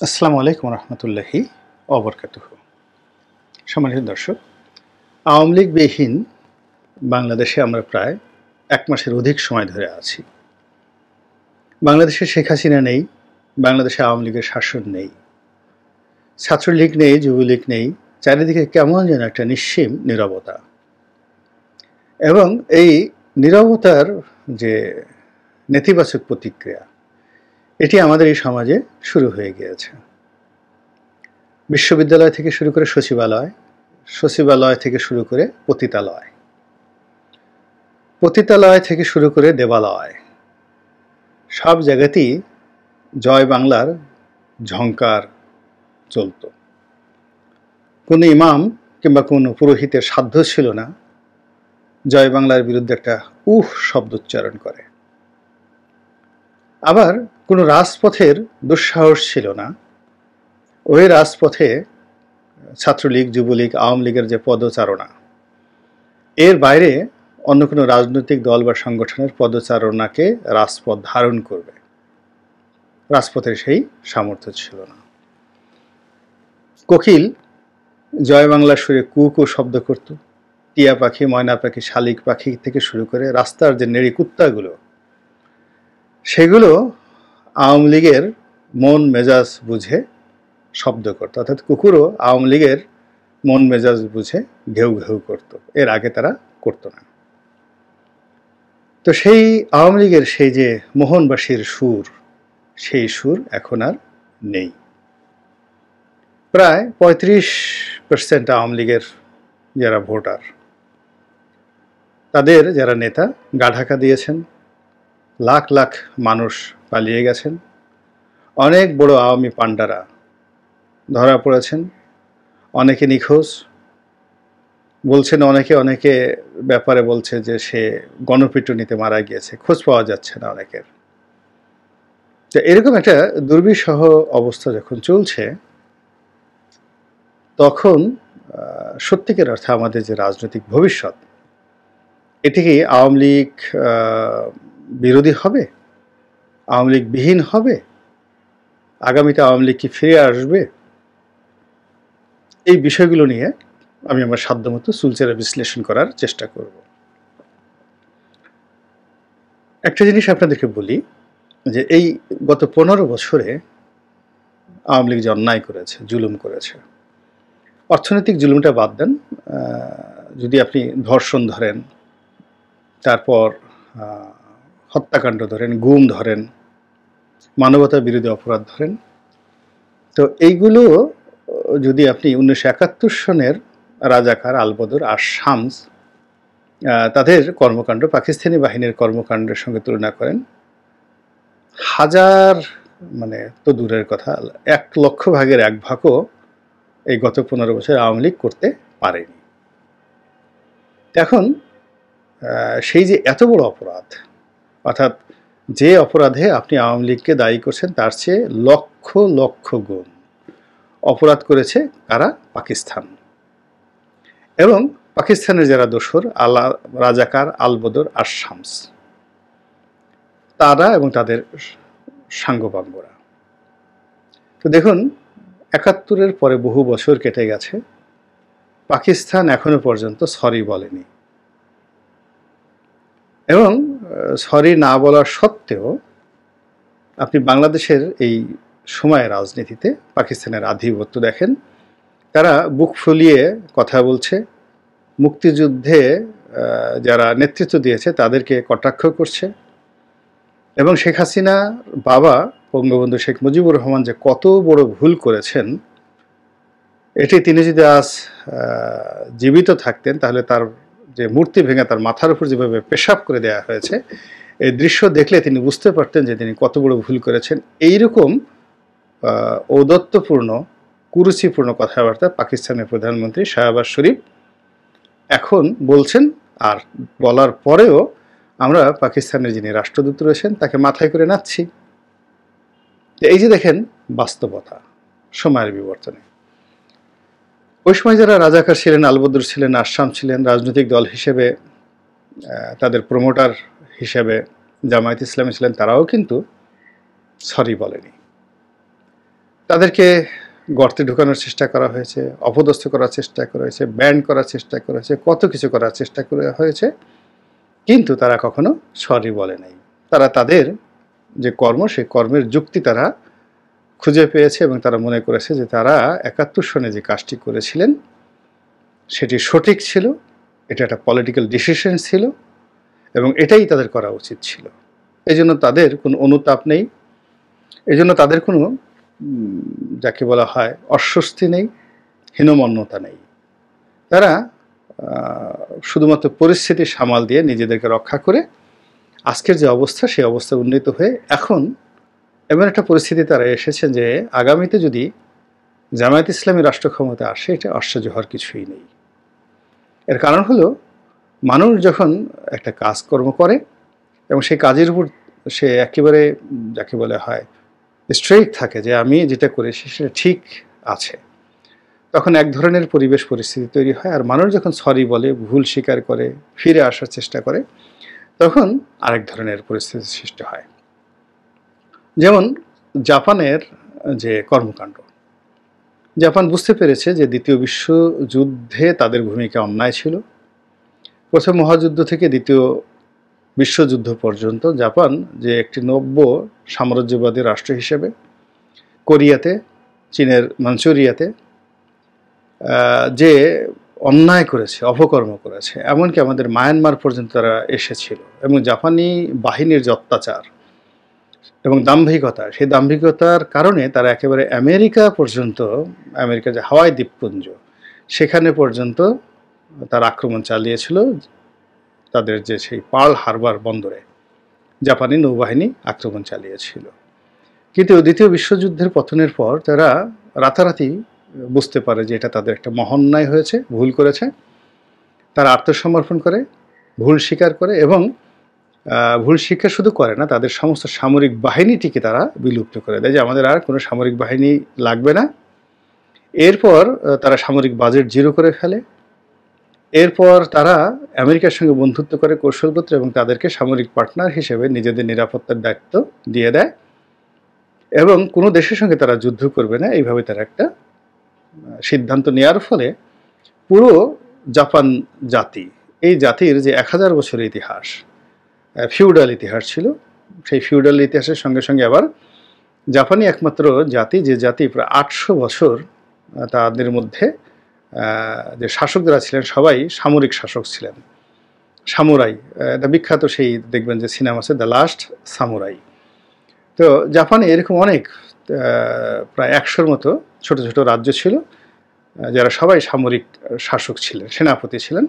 আসসালামু আলাইকুম রহমতুল্লাহি অবরকাতুহু। সম্মানিত দর্শক, আওয়ামী লীগবিহীন বাংলাদেশে আমরা প্রায় ১ মাসের অধিক সময় ধরে আছি। বাংলাদেশে শেখ হাসিনা নেই, বাংলাদেশে আওয়ামী লীগের শাসন নেই, ছাত্রলীগ নেই, যুবলীগ নেই, চারিদিকে কেমন যেন একটা নিশ্চিম নীরবতা। এবং এই নীরবতার যে নেতিবাচক প্রতিক্রিয়া, এটি আমাদের এই সমাজে শুরু হয়ে গিয়েছে। বিশ্ববিদ্যালয় থেকে শুরু করে সচিবালয়, সচিবালয় থেকে শুরু করে পতিতালয়, পতিতালয় থেকে শুরু করে দেবালয়, সব জায়গাতেই জয় বাংলার ঝংকার চলত। কোনো ইমাম কিংবা কোনো পুরোহিতের সাধ্য ছিল না জয় বাংলার বিরুদ্ধে একটা শব্দ উচ্চারণ করে। আবার কোনো রাজপথের দুঃসাহস ছিল না ওই রাজপথে ছাত্রলীগ, যুবলীগ, আওয়ামী লীগের যে পদচারণা, এর বাইরে অন্য কোনো রাজনৈতিক দল বা সংগঠনের পদচারণাকে রাজপথ ধারণ করবে, রাজপথের সেই সামর্থ্য ছিল না। কোকিল জয় বাংলার সুরে কু কু শব্দ করত, টিয়া পাখি, ময়না পাখি, শালিক পাখি থেকে শুরু করে রাস্তার যে নেড়ি কুত্তাগুলো, সেগুলো আওয়ামী লীগের মন মেজাজ বুঝে শব্দ করত। অর্থাৎ কুকুরও আওয়ামী লীগের মন মেজাজ বুঝে ঘেউ ঘেউ করত, এর আগে তারা করত না। তো সেই আওয়ামী লীগের সেই যে মোহনবাসীর সুর, সেই সুর এখন আর নেই। প্রায় ৩৫% আওয়ামী লীগের যারা ভোটার, তাদের যারা নেতা গা ঢাকা দিয়েছেন, লাখ লাখ মানুষ পালিয়ে গেছেন, অনেক বড় আওয়ামী পান্ডারা ধরা পড়েছেন, অনেকে নিখোঁজ বলছেন, অনেকে ব্যাপারে বলছে যে সে গণপিটুনিতে মারা গিয়েছে, খোঁজ পাওয়া যাচ্ছে না অনেকের। তো এরকম একটা দুর্বিষহ অবস্থা যখন চলছে, তখন সত্যিকার অর্থে আমাদের যে রাজনৈতিক ভবিষ্যৎ, এটি কি আওয়ামী লীগ বিরোধী হবে, আওয়ামী লীগ বিহীন হবে, আগামীতে আওয়ামী লীগ কি ফিরে আসবে? এই বিষয়গুলো নিয়ে আমি আমার সাধ্যমতো চুলচেরা বিশ্লেষণ করার চেষ্টা করব। একটা জিনিস আপনাদেরকে বলি যে এই গত ১৫ বছরে আওয়ামী লীগ যে অন্যায় করেছে, জুলুম করেছে, অর্থনৈতিক জুলুমটা বাদ দেন, যদি আপনি ধর্ষণ ধরেন, তারপর হত্যাকাণ্ড ধরেন, গুম ধরেন, মানবতা বিরোধী অপরাধ ধরেন, তো এইগুলো যদি আপনি ১৯৭১ সনের রাজাকার, আলবদর আর শামস তাদের কর্মকাণ্ড, পাকিস্তানি বাহিনীর কর্মকাণ্ডের সঙ্গে তুলনা করেন, হাজার মানে তো দূরের কথা, ১,০০,০০০ ভাগের ১ ভাগও এই গত ১৫ বছর আওয়ামী লীগ করতে পারেনি। এখন সেই যে এত বড় অপরাধ, অর্থাৎ যে অপরাধে আপনি আওয়ামী লীগকে দায়ী করছেন তার চেয়ে লক্ষ লক্ষ গুণ অপরাধ করেছে কারা? পাকিস্তান। এবং পাকিস্তানের যারা দোসর, রাজাকার, আলবদর আর শামস, তারা এবং তাদের সাঙ্গপাঙ্গরা। তো দেখুন, ৭১-এর পরে বহু বছর কেটে গেছে, পাকিস্তান এখনো পর্যন্ত সরি বলেনি। এবং সরি না বলার সত্ত্বেও আপনি বাংলাদেশের এই সময়ের রাজনীতিতে পাকিস্তানের আধিপত্য দেখেন। তারা বুক ফুলিয়ে কথা বলছে, মুক্তিযুদ্ধে যারা নেতৃত্ব দিয়েছে তাদেরকে কটাক্ষ করছে, এবং শেখ হাসিনার বাবা বঙ্গবন্ধু শেখ মুজিবুর রহমান যে কত বড় ভুল করেছেন, এটি তিনি যদি আজ জীবিত থাকতেন তাহলে তার যে মূর্তি ভেঙে তার মাথার উপর যেভাবে পেশাব করে দেওয়া হয়েছে, এই দৃশ্য দেখলে তিনি বুঝতে পারতেন যে তিনি কত বড় ভুল করেছেন। এইরকম ঔদ্ধত্যপূর্ণ, কুরুচিপূর্ণ কথাবার্তা পাকিস্তানের প্রধানমন্ত্রী শাহবাজ শরীফ এখন বলছেন, আর বলার পরেও আমরা পাকিস্তানের যিনি রাষ্ট্রদূত রয়েছেন তাকে মাথায় করে নাচ্ছি। এই যে দেখেন বাস্তবতা সময়ের বিবর্তনে। ওই সময় যারা রাজাকার ছিলেন, আলবদর ছিলেন, আসাম ছিলেন, রাজনৈতিক দল হিসেবে তাদের প্রমোটার হিসেবে জামায়াত ইসলামী ছিলেন, তারাও কিন্তু সরি বলেনি। তাদেরকে গর্তে ঢোকানোর চেষ্টা করা হয়েছে, অপদস্থ করার চেষ্টা করা হয়েছে, ব্যান্ড করার চেষ্টা করা হয়েছে, কত কিছু করার চেষ্টা করা হয়েছে, কিন্তু তারা কখনো সরি বলে নাই। তারা তাদের যে কর্ম, সেই কর্মের যুক্তি তারা খুঁজে পেয়েছে এবং তারা মনে করেছে যে তারা ৭১ সনে যে কাজটি করেছিলেন সেটি সঠিক ছিল, এটা একটা পলিটিক্যাল ডিসিশন ছিল এবং এটাই তাদের করা উচিত ছিল। এই জন্য তাদের কোনো অনুতাপ নেই, এই জন্য তাদের কোনো যাকে বলা হয় অস্বস্তি নেই, হীনমন্যতা নেই। তারা শুধুমাত্র পরিস্থিতি সামাল দিয়ে নিজেদেরকে রক্ষা করে আজকের যে অবস্থা, সেই অবস্থা উন্নীত হয়ে এখন এমন একটা পরিস্থিতি তারা এসেছেন যে আগামীতে যদি জামায়াত ইসলামী রাষ্ট্র ক্ষমতা আসে, এটা আশ্চর্য হওয়ার কিছুই নেই। এর কারণ হলো, মানুষ যখন একটা কাজকর্ম করে এবং সেই কাজের উপর সে একেবারে যাকে বলা হয় স্ট্রেইট থাকে যে আমি যেটা করেছি সেটা ঠিক আছে, তখন এক ধরনের পরিবেশ পরিস্থিতি তৈরি হয়। আর মানুষ যখন সরি বলে, ভুল স্বীকার করে, ফিরে আসার চেষ্টা করে, তখন আরেক ধরনের পরিস্থিতির সৃষ্টি হয়। যেমন জাপানের যে কর্মকাণ্ড, জাপান বুঝতে পেরেছে যে দ্বিতীয় বিশ্বযুদ্ধে তাদের ভূমিকা অন্যায় ছিল। প্রথম মহাযুদ্ধ থেকে দ্বিতীয় বিশ্বযুদ্ধ পর্যন্ত জাপান যে একটি নব্য সাম্রাজ্যবাদী রাষ্ট্র হিসেবে কোরিয়াতে, চীনের মাঞ্চুরিয়াতে যে অন্যায় করেছে, অপকর্ম করেছে, এমনকি আমাদের মায়ানমার পর্যন্ত তারা এসেছিল এবং জাপানি বাহিনীর যে অত্যাচার এবং দাম্ভিকতা, সেই দাম্ভিকতার কারণে তারা একেবারে আমেরিকা পর্যন্ত, আমেরিকার যে হাওয়াই দ্বীপপুঞ্জ সেখানে পর্যন্ত তার আক্রমণ চালিয়েছিল। তাদের যে সেই পার্ল হারবার বন্দরে জাপানি নৌবাহিনী আক্রমণ চালিয়েছিল। কিন্তু দ্বিতীয় বিশ্বযুদ্ধের পতনের পর তারা রাতারাতি বুঝতে পারে যে এটা তাদের একটা মহান্যায় হয়েছে, ভুল করেছে। তারা আত্মসমর্পণ করে, ভুল স্বীকার করে এবং ভুল স্বীকার শুধু করে না, তাদের সমস্ত সামরিক বাহিনীটিকে তারা বিলুপ্ত করে দেয় যে আমাদের আর কোনো সামরিক বাহিনী লাগবে না। এরপর তারা সামরিক বাজেট জিরো করে ফেলে। এরপর তারা আমেরিকার সঙ্গে বন্ধুত্ব করে কৌশলগত এবং তাদেরকে সামরিক পার্টনার হিসেবে নিজেদের নিরাপত্তার দায়িত্ব দিয়ে দেয় এবং কোনো দেশের সঙ্গে তারা যুদ্ধ করবে না। এইভাবে তারা একটা সিদ্ধান্ত নেওয়ার ফলে পুরো জাপান জাতি, এই জাতির যে 1000 বছরের ইতিহাস, ফিউডাল ইতিহাস ছিল, সেই ফিউডাল ইতিহাসের সঙ্গে সঙ্গে আবার জাপানি একমাত্র জাতি, যে জাতি প্রায় 800 বছর তাদের মধ্যে যে শাসকরা ছিলেন সবাই সামরিক শাসক ছিলেন, সামুরাই। এটা বিখ্যাত, সেই দেখবেন যে সিনেমা আছে দ্য লাস্ট সামুরাই। তো জাপানে এরকম অনেক প্রায় 100-র মতো ছোট ছোট রাজ্য ছিল যারা সবাই সামরিক শাসক ছিলেন, সেনাপতি ছিলেন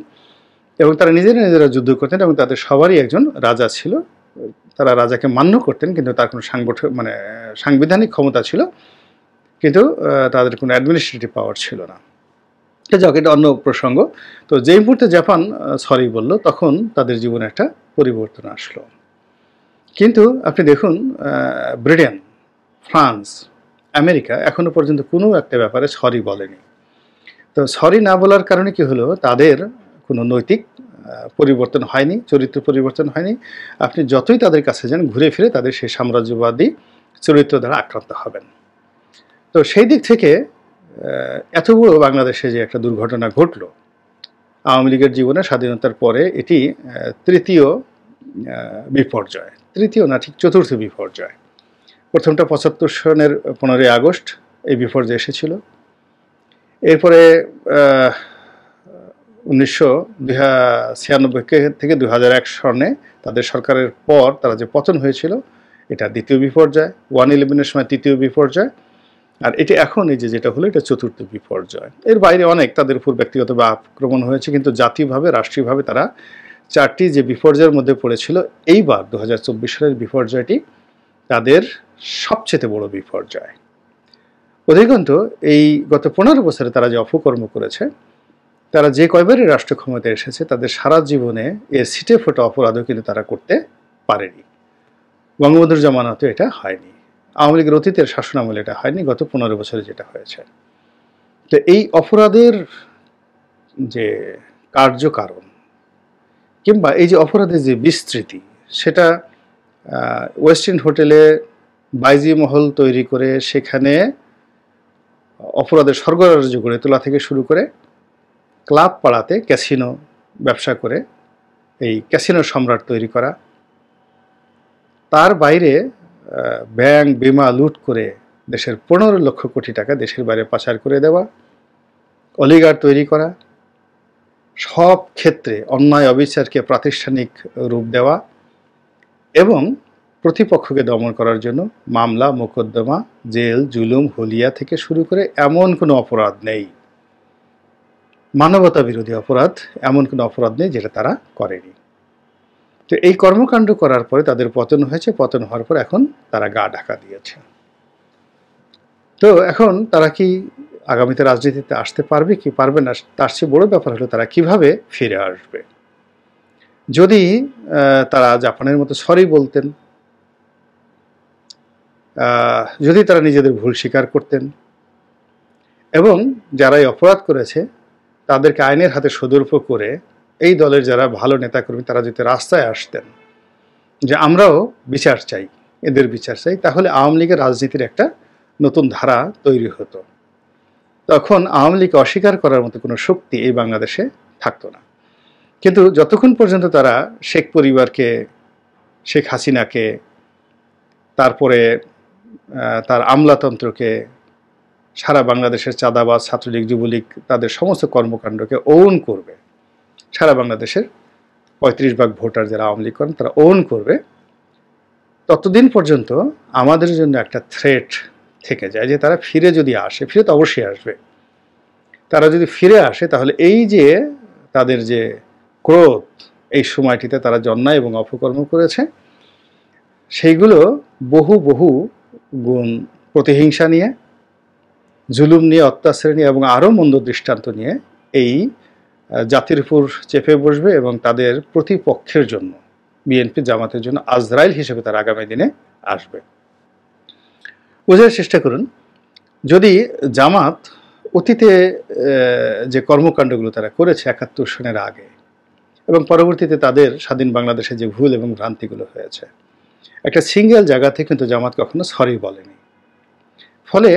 এবং তারা নিজেরা যুদ্ধ করতেন এবং তাদের সবারই একজন রাজা ছিল। তারা রাজাকে মান্য করতেন, কিন্তু তার কোনো সাংবিধানিক ক্ষমতা ছিল, কিন্তু তাদের কোনো অ্যাডমিনিস্ট্রেটিভ পাওয়ার ছিল না। যাক, এটা অন্য প্রসঙ্গ। তো যেই মুহূর্তে জাপান সরি বলল, তখন তাদের জীবনে একটা পরিবর্তন আসলো। কিন্তু আপনি দেখুন, ব্রিটেন, ফ্রান্স, আমেরিকা এখনো পর্যন্ত কোনো একটা ব্যাপারে সরি বলেনি। তো সরি না বলার কারণে কি হলো, তাদের কোনো নৈতিক পরিবর্তন হয়নি, চরিত্র পরিবর্তন হয়নি। আপনি যতই তাদের কাছে যান, ঘুরে ফিরে তাদের সেই সাম্রাজ্যবাদী চরিত্র দ্বারা আক্রান্ত হবেন। তো সেই দিক থেকে এত বড় বাংলাদেশে যে একটা দুর্ঘটনা ঘটল আওয়ামী লীগের জীবনে, স্বাধীনতার পরে এটি তৃতীয় বিপর্যয়, তৃতীয় না ঠিক চতুর্থ বিপর্যয়। প্রথমটা 75 সনের 15ই আগস্ট এই বিপর্যয় এসেছিল। এরপরে 1996 থেকে 2001 সনে তাদের সরকারের পর তারা যে পতন হয়েছিল, এটা দ্বিতীয় বিপর্যয়। 1/11-এর সময় তৃতীয় বিপর্যয়, আর এটি এখন এই যেটা হলো এটা চতুর্থ বিপর্যয়। এর বাইরে অনেক তাদের উপর ব্যক্তিগতভাবে আক্রমণ হয়েছে, কিন্তু জাতীয়ভাবে, রাষ্ট্রীয়ভাবে তারা 4টি যে বিপর্যয়ের মধ্যে পড়েছিল, এইবার 2024 সালের বিপর্যয়টি তাদের সবচেয়ে বড় বিপর্যয়। অধিকন্তু এই গত 15 বছরে তারা যে অপকর্ম করেছে, তারা যে কয়বারই রাষ্ট্র ক্ষমতায় এসেছে, তাদের সারা জীবনে এর ছিটে ফোটা অপরাধও কিন্তু তারা করতে পারেনি। বঙ্গবন্ধুর জামানাতে এটা হয়নি, আওয়ামী লীগের অতীতের শাসনামলে এটা হয়নি, গত 15 বছরে যেটা হয়েছে। তো এই অপরাধের যে কার্যকারণ কিংবা এই যে অপরাধের যে বিস্তৃতি, সেটা ওয়েস্ট ইন্ড হোটেলে বাইজি মহল তৈরি করে সেখানে অপরাধের স্বর্গরাজ্য গড়ে তোলা থেকে শুরু করে ক্লাব পাড়াতে ক্যাসিনো ব্যবসা করে এই ক্যাসিনো সম্রাট তৈরি করা, তার বাইরে ব্যাংক বিমা লুট করে দেশের 15 লক্ষ কোটি টাকা দেশের বাইরে পাচার করে দেওয়া, অলিগার তৈরি করা, সব ক্ষেত্রে অন্যায় অবিচারকে প্রাতিষ্ঠানিক রূপ দেওয়া এবং প্রতিপক্ষকে দমন করার জন্য মামলা মোকদ্দমা জেল জুলুম হুলিয়া থেকে শুরু করে এমন কোনো অপরাধ নেই, মানবতা বিরোধী অপরাধ এমন কোনো অপরাধ নেই যেটা তারা করেনি। তো এই কর্মকাণ্ড করার পরে তাদের পতন হয়েছে, পতন হওয়ার পর এখন তারা গা ঢাকা দিয়েছে। তো এখন তারা কি আগামীতে রাজনীতিতে আসতে পারবে কি পারবে না, তার চেয়ে বড় ব্যাপার হলো তারা কিভাবে ফিরে আসবে। যদি তারা জাপানের মতো সরি বলতেন, যদি তারা নিজেদের ভুল স্বীকার করতেন এবং যারা এই অপরাধ করেছে তাদেরকে আইনের হাতে সোদর্প করে এই দলের যারা ভালো নেতাকর্মী তারা যদি রাস্তায় আসতেন যে আমরাও বিচার চাই, এদের বিচার চাই, তাহলে আওয়ামী লীগের রাজনীতির একটা নতুন ধারা তৈরি হতো। তখন আওয়ামী লীগকে অস্বীকার করার মতো কোনো শক্তি এই বাংলাদেশে থাকতো না। কিন্তু যতক্ষণ পর্যন্ত তারা শেখ পরিবারকে, শেখ হাসিনাকে, তারপরে তার আমলাতন্ত্রকে, সারা বাংলাদেশের চাঁদাবাজ ছাত্রলীগ যুবলীগ তাদের সমস্ত কর্মকাণ্ডকে ওন করবে, সারা বাংলাদেশের 35% ভোটার যারা আওয়ামী লীগ করেন তারা ওন করবে, ততদিন পর্যন্ত আমাদের জন্য একটা থ্রেট থেকে যায় যে তারা ফিরে যদি আসে, ফিরে তো অবশ্যই আসবে, তারা যদি ফিরে আসে তাহলে এই যে তাদের যে ক্রোধ, এই সময়টিতে তারা যে অন্যায় এবং অপকর্ম করেছে সেইগুলো বহু বহু গুণ প্রতিহিংসা নিয়ে, জুলুম নিয়ে, অত্যাচার নিয়ে এবং আরও মন্দ দৃষ্টান্ত নিয়ে এই জাতির উপর চেপে বসবে এবং তাদের প্রতিপক্ষের জন্য, বিএনপি জামাতের জন্য আজরাইল হিসেবে তারা আগামী দিনে আসবে। বোঝার চেষ্টা করুন, যদি জামাত অতীতে যে কর্মকাণ্ডগুলো তারা করেছে 71 সনের আগে এবং পরবর্তীতে তাদের স্বাধীন বাংলাদেশে যে ভুল এবং ভ্রান্তিগুলো হয়েছে, একটা সিঙ্গেল জায়গাতে কিন্তু জামাত কখনো সরি বলেনি। ফলে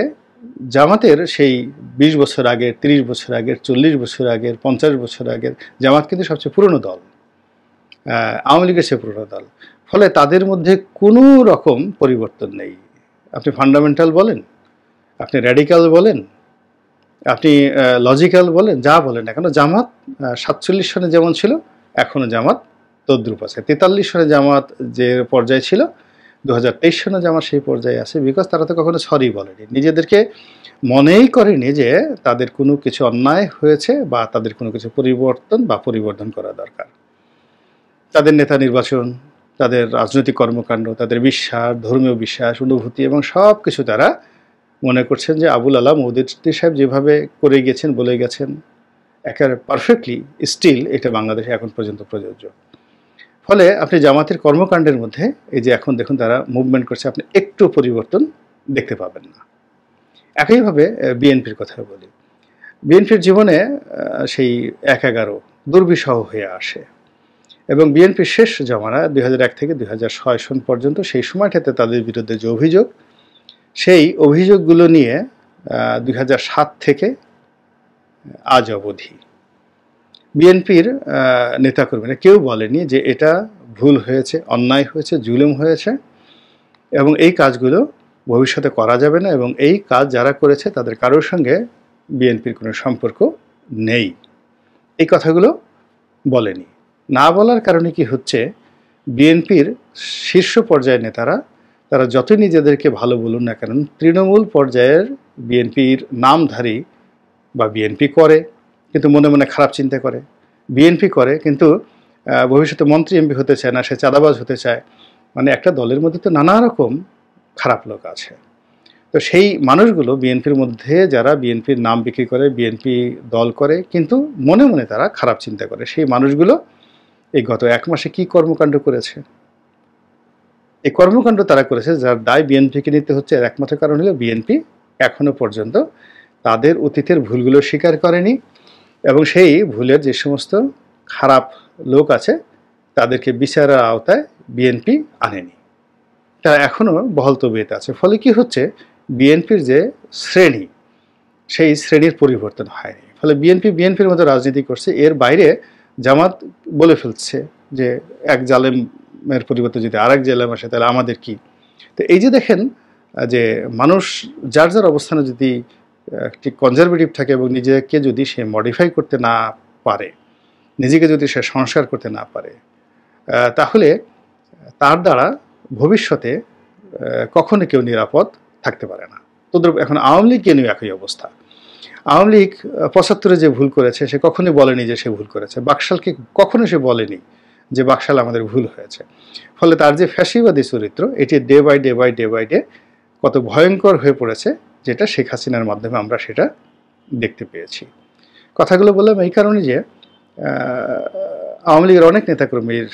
জামাতের সেই 20 বছর আগের, 30 বছর আগের, 40 বছর আগের, 50 বছর আগের জামাত কিন্তু সবচেয়ে পুরনো দল, আওয়ামী লীগের চেয়ে পুরনো দল। ফলে তাদের মধ্যে কোনো রকম পরিবর্তন নেই। আপনি ফান্ডামেন্টাল বলেন, আপনি র্যাডিক্যাল বলেন, আপনি লজিক্যাল বলেন, যা বলেন না কেন, জামাত 47 সনে যেমন ছিল এখনও জামাত তদ্রূপ আছে। 43 সনে জামাত যে পর্যায়ে ছিল 2023 সনে জামাত সেই পর্যায়ে আছে, বিকজ তারা তো কখনো সরি বলেনি, নিজেদেরকে মনেই করেনি যে তাদের কোনো কিছু অন্যায় হয়েছে বা তাদের কোনো কিছু পরিবর্তন বা পরিবর্ধন করা দরকার। তাদের নেতা নির্বাচন, তাদের রাজনৈতিক কর্মকাণ্ড, তাদের বিশ্বাস, ধর্মীয় বিশ্বাস, অনুভূতি এবং সব কিছু তারা মনে করছেন যে আবুল আলা মওদুদি সাহেব যেভাবে করে গেছেন, বলে গেছেন, একেবারে পারফেক্টলি স্টিল এটা বাংলাদেশে এখন পর্যন্ত প্রযোজ্য। ফলে আপনি জামাতের কর্মকাণ্ডের মধ্যে এই যে এখন দেখুন তারা মুভমেন্ট করছে, আপনি একটু পরিবর্তন দেখতে পাবেন না। একইভাবে বিএনপির কথা বলি, বিএনপির জীবনে সেই 1-11 দুর্বিষহ হয়ে আসে এবং বিএনপির শেষ জমানা 2001 থেকে 2006 সন পর্যন্ত, সেই সময়টাতে তাদের বিরুদ্ধে যে অভিযোগ, সেই অভিযোগগুলো নিয়ে 2007 থেকে আজ অবধি বিএনপির নেতাকর্মীরা কেউ বলেনি যে এটা ভুল হয়েছে, অন্যায় হয়েছে, জুলুম হয়েছে এবং এই কাজগুলো ভবিষ্যতে করা যাবে না এবং এই কাজ যারা করেছে তাদের কারোর সঙ্গে বিএনপির কোনো সম্পর্ক নেই, এই কথাগুলো বলেনি। না বলার কারণে কি হচ্ছে, বিএনপির শীর্ষ পর্যায়ের নেতারা তারা যতই নিজেদেরকে ভালো বলুন না কেন, তৃণমূল পর্যায়ের বিএনপির নামধারী বা বিএনপি করে কিন্তু মনে মনে খারাপ চিন্তা করে, বিএনপি করে কিন্তু ভবিষ্যতে মন্ত্রী এমপি হতে চায় না, সে চাঁদাবাজ হতে চায়, মানে একটা দলের মধ্যে তো নানা রকম খারাপ লোক আছে। তো সেই মানুষগুলো বিএনপির মধ্যে যারা বিএনপির নাম বিক্রি করে, বিএনপি দল করে কিন্তু মনে মনে তারা খারাপ চিন্তা করে, সেই মানুষগুলো এই গত 1 মাসে কি কর্মকাণ্ড করেছে, এই কর্মকাণ্ড তারা করেছে যার দায় বিএনপিকে নিতে হচ্ছে। এর একমাত্র কারণ হলো বিএনপি এখনো পর্যন্ত তাদের অতীতের ভুলগুলো স্বীকার করেনি এবং সেই ভুলের যে সমস্ত খারাপ লোক আছে তাদেরকে বিচারের আওতায় বিএনপি আনেনি, তারা এখনও বহাল তবিয়তে আছে। ফলে কি হচ্ছে, বিএনপির যে শ্রেণী, সেই শ্রেণীর পরিবর্তন হয়নি। ফলে বিএনপির মতো রাজনীতি করছে, এর বাইরে জামাত বলে ফেলছে যে এক জালেমের পরিবর্তে যদি আরেক জালেম আসে তাহলে আমাদের কি। তো এই যে দেখেন যে মানুষ যার যার অবস্থানে যদি ঠিক কনজারভেটিভ থাকে এবং নিজেকে যদি সে মডিফাই করতে না পারে, নিজেকে যদি সে সংস্কার করতে না পারে, তাহলে তার দ্বারা ভবিষ্যতে কখনো কেউ নিরাপদ থাকতে পারে না। তোদের এখন আওয়ামী লীগকে নিয়ে একই অবস্থা। আওয়ামী লীগ ৭৫-এ যে ভুল করেছে সে কখনোই বলেনি যে সে ভুল করেছে। বাকশালকে কখনো সে বলেনি যে বাকশাল আমাদের ভুল হয়েছে। ফলে তার যে ফ্যাসিবাদী চরিত্র এটি ডে বাই ডে কত ভয়ঙ্কর হয়ে পড়েছে, যেটা শেখ হাসিনার মাধ্যমে আমরা সেটা দেখতে পেয়েছি। কথাগুলো বললাম এই কারণে যে আওয়ামী লীগের অনেক নেতাকর্মীর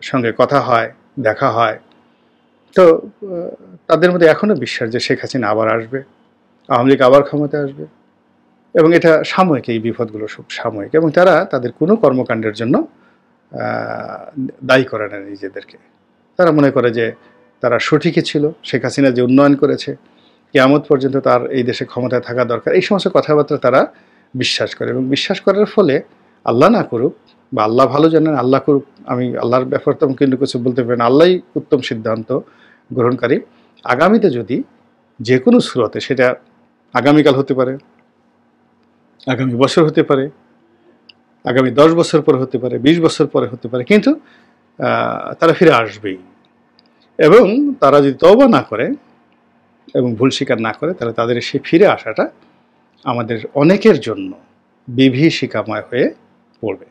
সঙ্গে কথা হয়, দেখা হয়, তো তাদের মধ্যে এখনও বিশ্বাস যে শেখ হাসিনা আবার আসবে, আওয়ামী লীগ আবার ক্ষমতায় আসবে, এবং এটা সাময়িক, এই বিপদগুলো সব সাময়িক, এবং তারা তাদের কোনো কর্মকাণ্ডের জন্য দায়ী করে না নিজেদেরকে। তারা মনে করে যে তারা সঠিকই ছিল, শেখ হাসিনা যে উন্নয়ন করেছে, কিয়ামত পর্যন্ত তার এই দেশে ক্ষমতায় থাকা দরকার, এই সমস্ত কথাবার্তা তারা বিশ্বাস করে। এবং বিশ্বাস করার ফলে আল্লাহ না করুক বা আল্লাহ ভালো জানেন, আল্লাহ করুক, আমি আল্লাহর ব্যাপারে তো কিন্তু কিছু বলতে পারি না, আল্লাহই উত্তম সিদ্ধান্ত গ্রহণকারী। আগামীতে যদি যে কোনো সুরতে, সেটা আগামীকাল হতে পারে, আগামী বছর হতে পারে, আগামী 10 বছর পরে হতে পারে, 20 বছর পরে হতে পারে, কিন্তু তারা ফিরে আসবেই। এবং তারা যদি তওবা না করে এবং ভুল স্বীকার না করে, তাহলে তাদের সেই ফিরে আসাটা আমাদের অনেকের জন্য বিভীষিকাময় হয়ে পড়বে।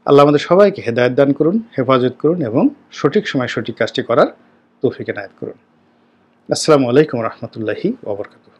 আল্লাহ আমাদের সবাইকে হেদায়েত দান করুন, হেফাজত করুন এবং সঠিক সময় সঠিক কাজটি করার তৌফিক এনায়েত করুন। আসসালামু আলাইকুম রহমতুল্লাহি ওয়া বারাকাতুহু।